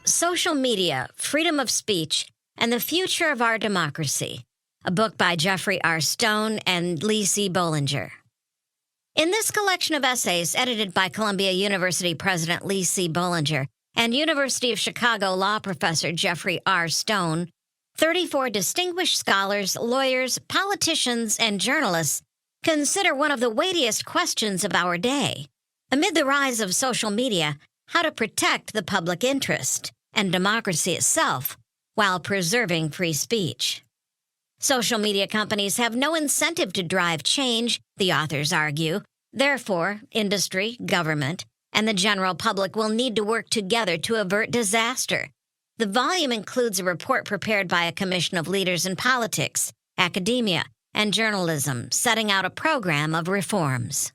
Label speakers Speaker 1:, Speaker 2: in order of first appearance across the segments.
Speaker 1: Social Media, Freedom of Speech, and the Future of Our Democracy, a book by Geoffrey R. Stone and Lee C. Bollinger. In this collection of essays edited by Columbia University President Lee C. Bollinger and University of Chicago law professor Geoffrey R. Stone, 34 distinguished scholars, lawyers, politicians, and journalists consider one of the weightiest questions of our day. Amid the rise of social media, how to protect the public interest and democracy itself while preserving free speech. Social media companies have no incentive to drive change, the authors argue. Therefore, industry, government, and the general public will need to work together to avert disaster. The volume includes a report prepared by a commission of leaders in politics, academia, and journalism, setting out a program of reforms.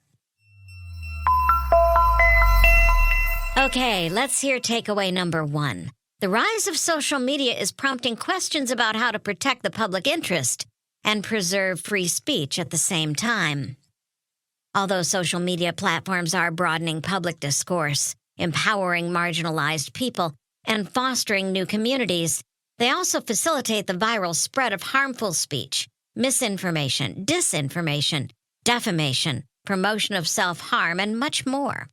Speaker 1: Okay, let's hear takeaway number 1. The rise of social media is prompting questions about how to protect the public interest and preserve free speech at the same time. Although social media platforms are broadening public discourse, empowering marginalized people, and fostering new communities, they also facilitate the viral spread of harmful speech, misinformation, disinformation, defamation, promotion of self-harm, and much more.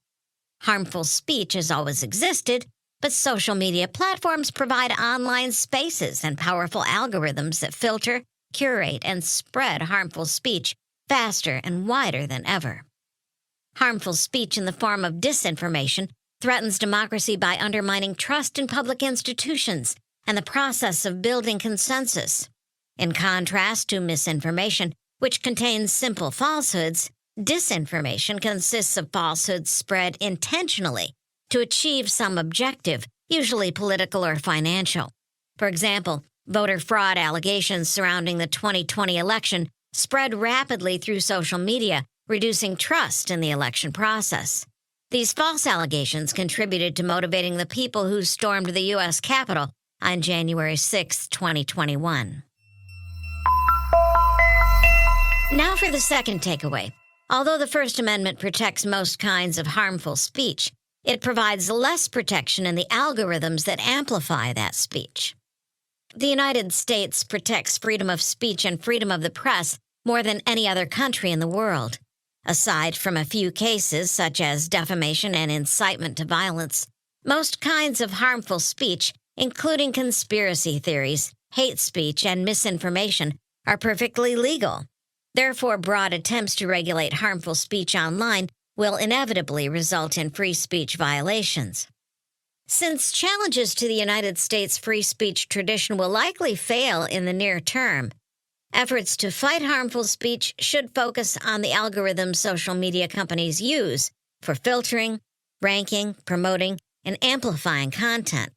Speaker 1: Harmful speech has always existed, but social media platforms provide online spaces and powerful algorithms that filter, curate, and spread harmful speech faster and wider than ever. Harmful speech in the form of disinformation threatens democracy by undermining trust in public institutions and the process of building consensus. In contrast to misinformation, which contains simple falsehoods, disinformation consists of falsehoods spread intentionally to achieve some objective, usually political or financial. For example, voter fraud allegations surrounding the 2020 election spread rapidly through social media, reducing trust in the election process. These false allegations contributed to motivating the people who stormed the U.S. Capitol on January 6, 2021. Now for the second takeaway. Although the First Amendment protects most kinds of harmful speech, it provides less protection in the algorithms that amplify that speech. The United States protects freedom of speech and freedom of the press more than any other country in the world. Aside from a few cases such as defamation and incitement to violence, most kinds of harmful speech, including conspiracy theories, hate speech, and misinformation, are perfectly legal. Therefore, broad attempts to regulate harmful speech online will inevitably result in free speech violations. Since challenges to the United States free speech tradition will likely fail in the near term, efforts to fight harmful speech should focus on the algorithms social media companies use for filtering, ranking, promoting, and amplifying content.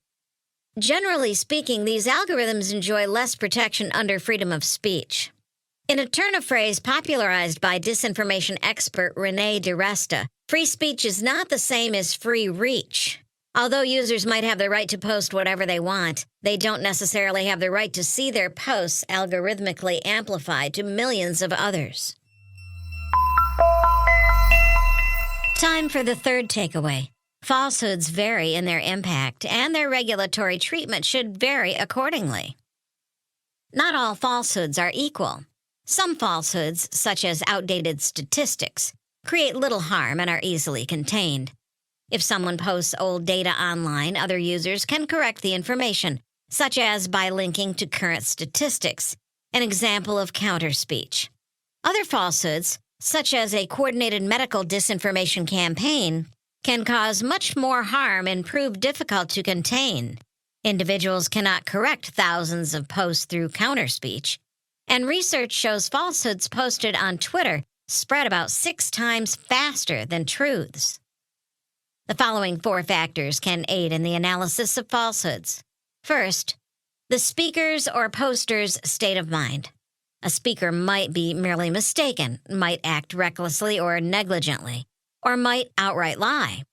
Speaker 1: Generally speaking, these algorithms enjoy less protection under freedom of speech. In a turn of phrase popularized by disinformation expert René DiResta, free speech is not the same as free reach. Although users might have the right to post whatever they want, they don't necessarily have the right to see their posts algorithmically amplified to millions of others. Time for the third takeaway. Falsehoods vary in their impact, and their regulatory treatment should vary accordingly. Not all falsehoods are equal. Some falsehoods, such as outdated statistics, create little harm and are easily contained. If someone posts old data online, other users can correct the information, such as by linking to current statistics, an example of counter-speech. Other falsehoods, such as a coordinated medical disinformation campaign, can cause much more harm and prove difficult to contain. Individuals cannot correct thousands of posts through counter-speech, and research shows falsehoods posted on Twitter spread about 6 times faster than truths. The following 4 factors can aid in the analysis of falsehoods. First, the speaker's or poster's state of mind. A speaker might be merely mistaken, might act recklessly or negligently, or might outright lie.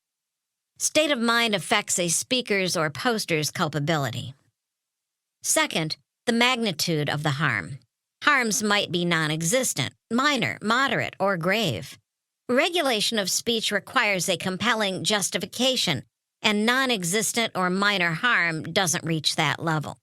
Speaker 1: State of mind affects a speaker's or poster's culpability. Second, the magnitude of the harm. Harms might be non-existent, minor, moderate, or grave. Regulation of speech requires a compelling justification, and non-existent or minor harm doesn't reach that level.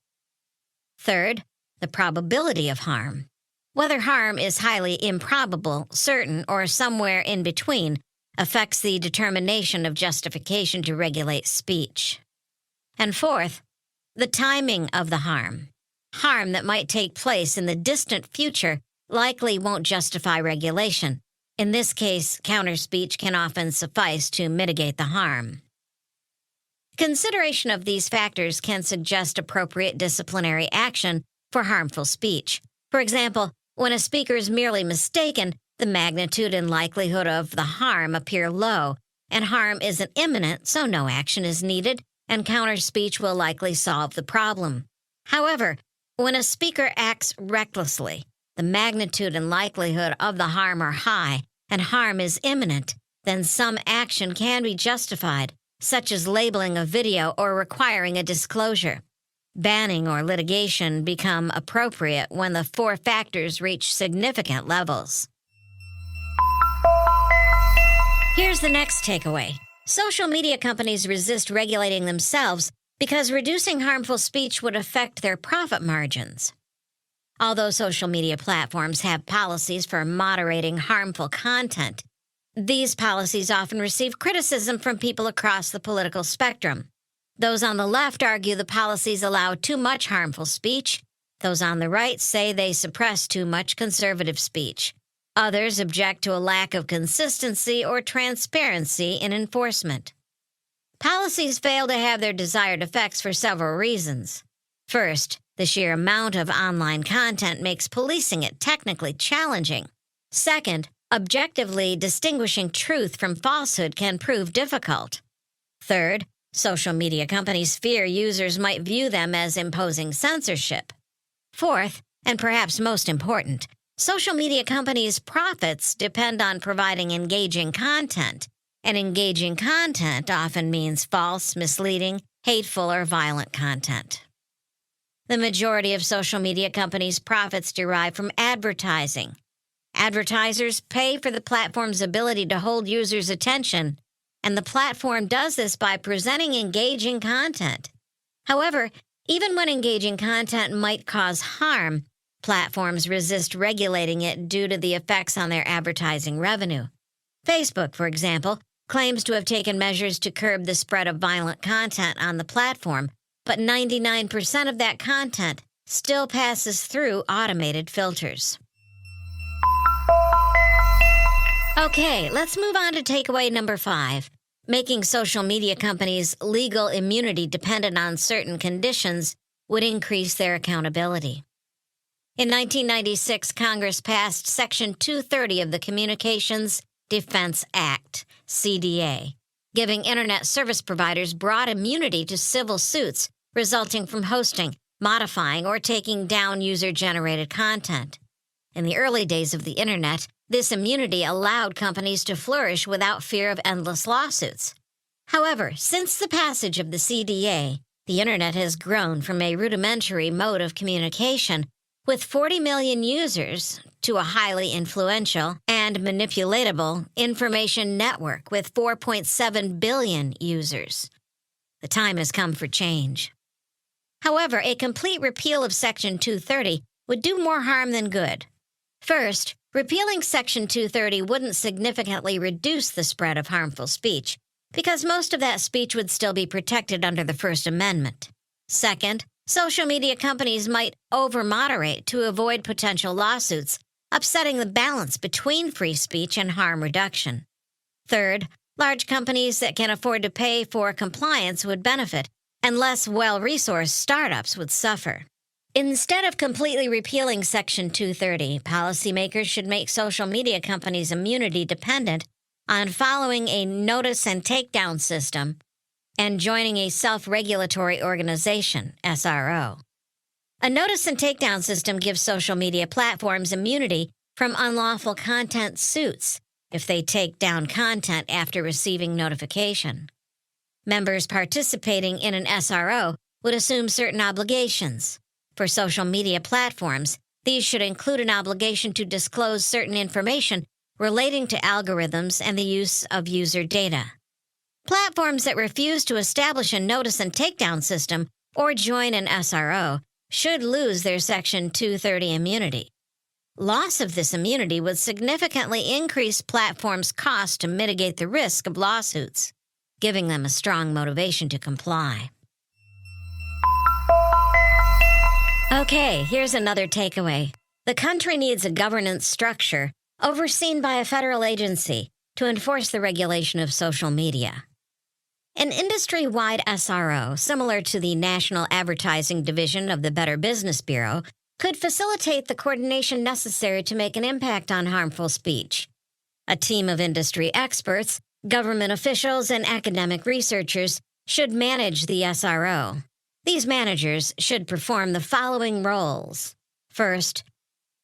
Speaker 1: Third, the probability of harm. Whether harm is highly improbable, certain, or somewhere in between affects the determination of justification to regulate speech. And fourth, the timing of the harm. Harm that might take place in the distant future likely won't justify regulation. In this case, counter-speech can often suffice to mitigate the harm. Consideration of these factors can suggest appropriate disciplinary action for harmful speech. For example, when a speaker is merely mistaken, the magnitude and likelihood of the harm appear low, and harm isn't imminent, so no action is needed, and counter-speech will likely solve the problem. However, when a speaker acts recklessly, the magnitude and likelihood of the harm are high, and harm is imminent, then some action can be justified, such as labeling a video or requiring a disclosure. Banning or litigation become appropriate when the four factors reach significant levels. Here's the next takeaway. Social media companies resist regulating themselves because reducing harmful speech would affect their profit margins. Although social media platforms have policies for moderating harmful content, these policies often receive criticism from people across the political spectrum. Those on the left argue the policies allow too much harmful speech. Those on the right say they suppress too much conservative speech. Others object to a lack of consistency or transparency in enforcement. Policies fail to have their desired effects for several reasons. First, the sheer amount of online content makes policing it technically challenging. Second, objectively distinguishing truth from falsehood can prove difficult. Third, social media companies fear users might view them as imposing censorship. Fourth, and perhaps most important, social media companies' profits depend on providing engaging content, and engaging content often means false, misleading, hateful, or violent content. The majority of social media companies' profits derive from advertising. Advertisers pay for the platform's ability to hold users' attention, and the platform does this by presenting engaging content. However, even when engaging content might cause harm, platforms resist regulating it due to the effects on their advertising revenue. Facebook, for example, claims to have taken measures to curb the spread of violent content on the platform, but 99% of that content still passes through automated filters. Okay, let's move on to takeaway number 5. Making social media companies' legal immunity dependent on certain conditions would increase their accountability. In 1996, Congress passed Section 230 of the Communications Defense Act, CDA, giving Internet service providers broad immunity to civil suits resulting from hosting, modifying, or taking down user-generated content. In the early days of the Internet, this immunity allowed companies to flourish without fear of endless lawsuits. However, since the passage of the CDA, the Internet has grown from a rudimentary mode of communication with 40 million users to a highly influential and manipulatable information network with 4.7 billion users. The time has come for change. However, a complete repeal of Section 230 would do more harm than good. First, repealing Section 230 wouldn't significantly reduce the spread of harmful speech, because most of that speech would still be protected under the First Amendment. Second, social media companies might over-moderate to avoid potential lawsuits, upsetting the balance between free speech and harm reduction. Third, large companies that can afford to pay for compliance would benefit, and less well-resourced startups would suffer. Instead of completely repealing Section 230, policymakers should make social media companies' immunity dependent on following a notice and takedown system and joining a self-regulatory organization, SRO. A notice and takedown system gives social media platforms immunity from unlawful content suits if they take down content after receiving notification. Members participating in an SRO would assume certain obligations. For social media platforms, these should include an obligation to disclose certain information relating to algorithms and the use of user data. Platforms that refuse to establish a notice and takedown system or join an SRO should lose their Section 230 immunity. Loss of this immunity would significantly increase platforms' costs to mitigate the risk of lawsuits, giving them a strong motivation to comply. Okay, here's another takeaway. The country needs a governance structure overseen by a federal agency to enforce the regulation of social media. An industry-wide SRO, similar to the National Advertising Division of the Better Business Bureau, could facilitate the coordination necessary to make an impact on harmful speech. A team of industry experts, government officials, and academic researchers should manage the SRO. These managers should perform the following roles. First,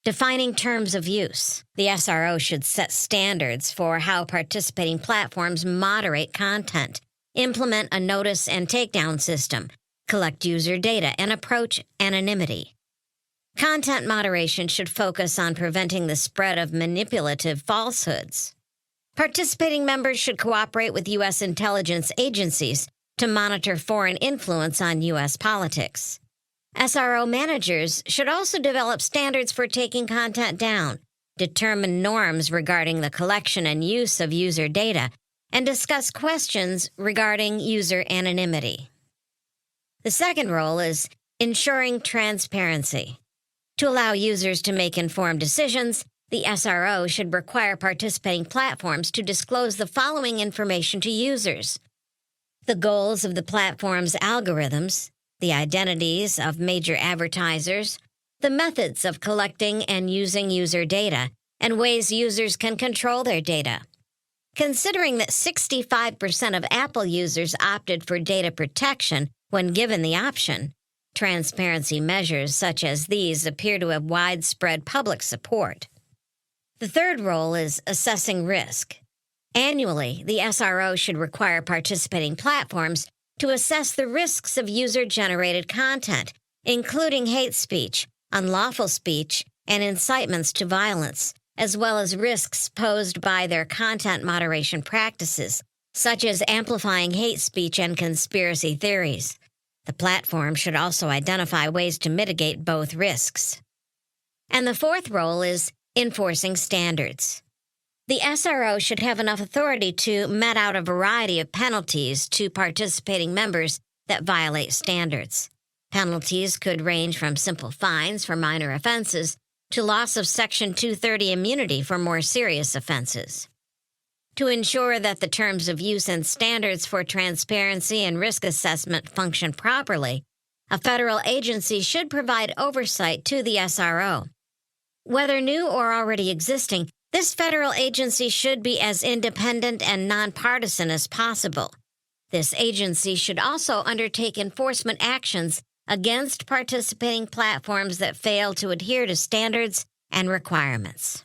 Speaker 1: defining terms of use. The SRO should set standards for how participating platforms moderate content, implement a notice and takedown system, collect user data, and approach anonymity. Content moderation should focus on preventing the spread of manipulative falsehoods. Participating members should cooperate with U.S. intelligence agencies to monitor foreign influence on U.S. politics. SRO managers should also develop standards for taking content down, determine norms regarding the collection and use of user data, and discuss questions regarding user anonymity. The second role is ensuring transparency. To allow users to make informed decisions, the SRO should require participating platforms to disclose the following information to users: the goals of the platform's algorithms, the identities of major advertisers, the methods of collecting and using user data, and ways users can control their data. Considering that 65% of Apple users opted for data protection when given the option, transparency measures such as these appear to have widespread public support. The third role is assessing risk. Annually, the SRO should require participating platforms to assess the risks of user-generated content, including hate speech, unlawful speech, and incitements to violence, as well as risks posed by their content moderation practices, such as amplifying hate speech and conspiracy theories. The platform should also identify ways to mitigate both risks. And the fourth role is enforcing standards. The SRO should have enough authority to mete out a variety of penalties to participating members that violate standards. Penalties could range from simple fines for minor offenses to loss of Section 230 immunity for more serious offenses. To ensure that the terms of use and standards for transparency and risk assessment function properly, a federal agency should provide oversight to the SRO. Whether new or already existing, this federal agency should be as independent and nonpartisan as possible. This agency should also undertake enforcement actions against participating platforms that fail to adhere to standards and requirements.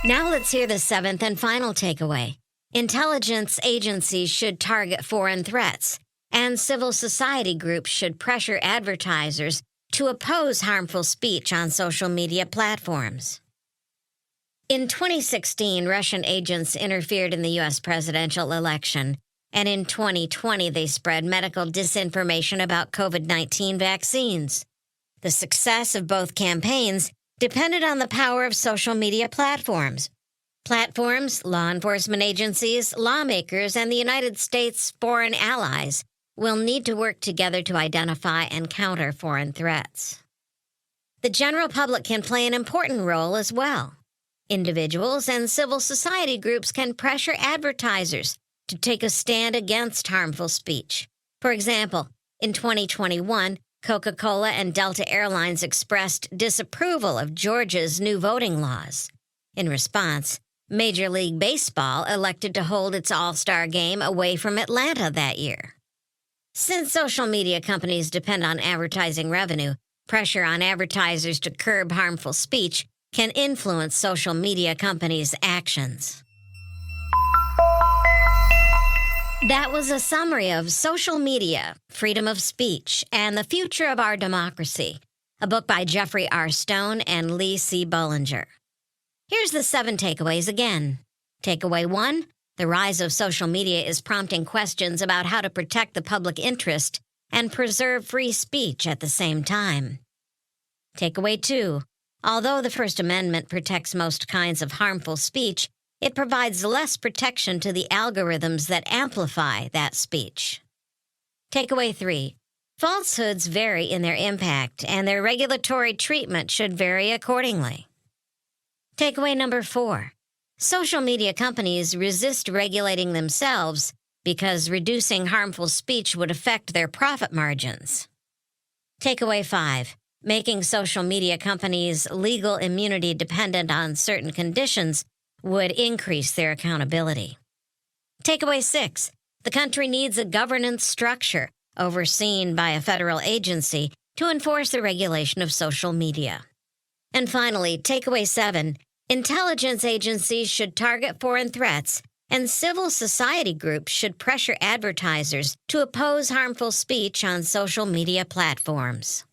Speaker 1: Now let's hear the seventh and final takeaway. Intelligence agencies should target foreign threats, and civil society groups should pressure advertisers to oppose harmful speech on social media platforms. In 2016, Russian agents interfered in the U.S. presidential election, and in 2020 they spread medical disinformation about COVID-19 vaccines. The success of both campaigns depended on the power of social media platforms. Platforms, law enforcement agencies, lawmakers, and the United States' foreign allies will need to work together to identify and counter foreign threats. The general public can play an important role as well. Individuals and civil society groups can pressure advertisers to take a stand against harmful speech. For example, in 2021, Coca-Cola and Delta Airlines expressed disapproval of Georgia's new voting laws. In response, Major League Baseball elected to hold its All-Star game away from Atlanta that year. Since social media companies depend on advertising revenue, pressure on advertisers to curb harmful speech can influence social media companies' actions. That was a summary of Social Media, Freedom of Speech, and the Future of Our Democracy, a book by Geoffrey R. Stone and Lee C. Bollinger. Here's the 7 takeaways again. Takeaway 1. The rise of social media is prompting questions about how to protect the public interest and preserve free speech at the same time. Takeaway 2. Although the First Amendment protects most kinds of harmful speech, it provides less protection to the algorithms that amplify that speech. Takeaway 3. Falsehoods vary in their impact, and their regulatory treatment should vary accordingly. Takeaway number 4. Social media companies resist regulating themselves because reducing harmful speech would affect their profit margins. Takeaway 5. Making social media companies' legal immunity dependent on certain conditions would increase their accountability. Takeaway 6. The country needs a governance structure overseen by a federal agency to enforce the regulation of social media. And finally, takeaway 7. Intelligence agencies should target foreign threats, and civil society groups should pressure advertisers to oppose harmful speech on social media platforms.